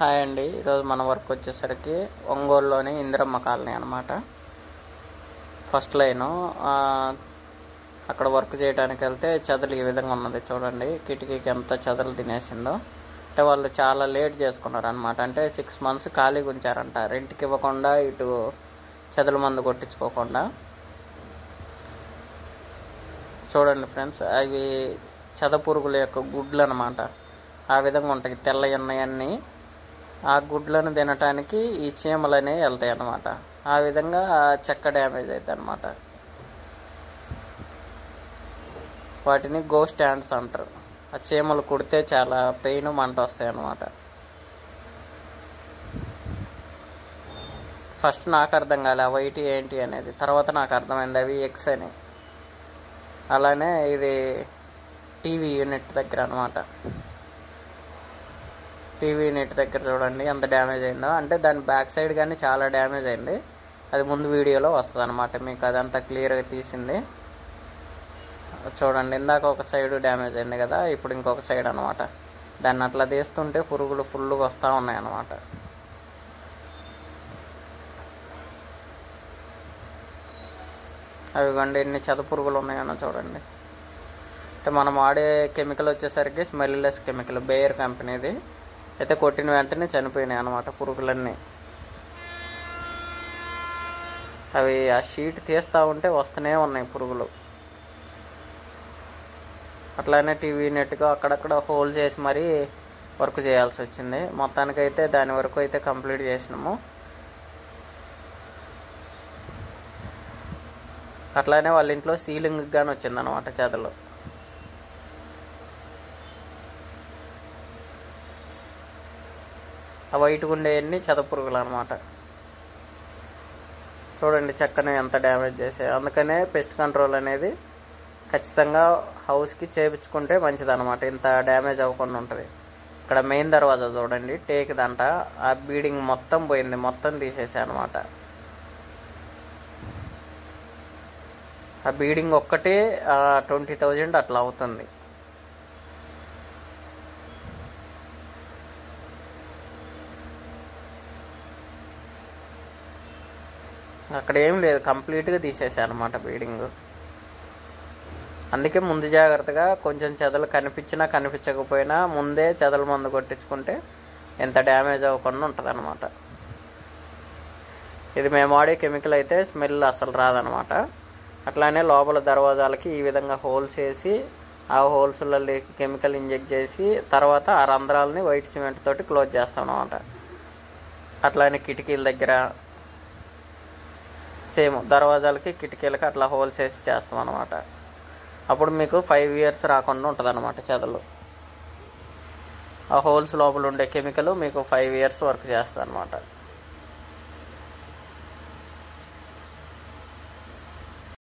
Hi అండి. ఈరోజు మన వర్క్ వచ్చేసరికి ఒంగోలులోని ఇందిరమ్మ కాలనీ అనమాట. ఫస్ట్ లైను అక్కడ వర్క్ చేయడానికి వెళ్తే చెదలు ఈ విధంగా ఉన్నది చూడండి. కిటికీకి ఎంత చెదలు తినేసిందో. అంటే వాళ్ళు చాలా లేట్ చేసుకున్నారు అనమాట. అంటే 6 months ఖాళీగా ఉంచారంట, రెంట్కి ఇవ్వకుండా, ఇటు చెదల మందు కొట్టించుకోకుండా. చూడండి ఫ్రెండ్స్, అవి చెద పురుగుల యొక్క గుడ్లు అనమాట. ఆ విధంగా ఉంటాయి, తెల్ల ఎన్నయన్నీ. ఆ గుడ్లను తినటానికి ఈ చీమలు అనేవి వెళ్తాయి అన్నమాట. ఆ విధంగా చెక్క డ్యామేజ్ అవుతుంది అనమాట. వాటిని గోస్ట్ హ్యాండ్స్ అంటారు. ఆ చీమలు కుడితే చాలా పెయిన్, మంట వస్తాయి అన్నమాట. ఫస్ట్ నాకు అర్థం కాలే ఆ వైట్ ఏంటి అనేది, తర్వాత నాకు అర్థమైంది అవి ఎగ్స్ అని. అలానే ఇది టీవీ యూనిట్ దగ్గర అనమాట. టీవీ యూనిట్ దగ్గర చూడండి ఎంత డ్యామేజ్ అయిందో. అంటే దాని బ్యాక్ సైడ్ కానీ చాలా డ్యామేజ్ అయింది. అది ముందు వీడియోలో వస్తుంది అనమాట, మీకు అదంతా క్లియర్గా తీసింది చూడండి. ఇందాక ఒక సైడ్ డ్యామేజ్ అయింది కదా, ఇప్పుడు ఇంకొక సైడ్ అనమాట. దాన్ని అట్లా తీస్తుంటే పురుగులు ఫుల్గా వస్తూ ఉన్నాయి అన్నమాట. అవి కండి ఎన్ని చెద పురుగులు ఉన్నాయన్న చూడండి. అంటే మనం వాడే కెమికల్ వచ్చేసరికి స్మెల్లెస్ కెమికల్, బేయర్ కంపెనీది. అయితే కొట్టిన వెంటనే చనిపోయినాయి అన్నమాట పురుగులన్నీ. అవి ఆ షీట్ తీస్తూ ఉంటే వస్తూనే ఉన్నాయి పురుగులు. అట్లానే టీవీ నెట్గా అక్కడక్కడ హోల్ చేసి మరీ వర్క్ చేయాల్సి వచ్చింది. మొత్తానికైతే దాని వరకు అయితే కంప్లీట్ చేసినాము. అట్లానే వాళ్ళ ఇంట్లో సీలింగ్కి కానీ వచ్చిందనమాట చెదలు. ఆ వైట్ ఉండేవన్నీ చెద పురుగులు అనమాట. చూడండి చెక్కను ఎంత డ్యామేజ్ చేసాయి. అందుకనే పెస్ట్ కంట్రోల్ అనేది ఖచ్చితంగా హౌస్కి చేయించుకుంటే మంచిది అనమాట. ఇంత డ్యామేజ్ అవ్వకుండా ఉంటుంది. ఇక్కడ మెయిన్ దర్వాజా చూడండి, టేక్ దంట. ఆ బీడింగ్ మొత్తం పోయింది, మొత్తం తీసేసా అనమాట. ఆ బీడింగ్ ఒక్కటే 20,000 అట్లా అవుతుంది. అక్కడ ఏం లేదు, కంప్లీట్గా తీసేసా అనమాట బీడింగ్. అందుకే ముందు జాగ్రత్తగా కొంచెం చెదలు కనిపించినా కనిపించకపోయినా ముందే చెదల మందు కొట్టించుకుంటే ఎంత డ్యామేజ్ అవ్వకుండా ఉంటుంది అనమాట. ఇది మేము వాడే కెమికల్ అయితే స్మెల్ అసలు రాదనమాట. అట్లానే లోపల దర్వాజాలకి ఈ విధంగా హోల్స్ వేసి, ఆ హోల్స్లలో కెమికల్ ఇంజెక్ట్ చేసి తర్వాత ఆ రంధ్రాలని వైట్ సిమెంట్ తోటి క్లోజ్ చేస్తాం అనమాట. అట్లానే కిటికీల దగ్గర సేమ్ దర్వాజాలకి కిటికీలకి అట్లా హోల్స్ వేసి చేస్తాం అనమాట. అప్పుడు మీకు 5 years రాకుండా ఉంటుంది అనమాట చెదలు. ఆ హోల్స్ లోపల ఉండే కెమికల్ మీకు 5 years వర్క్ చేస్తుంది అనమాట.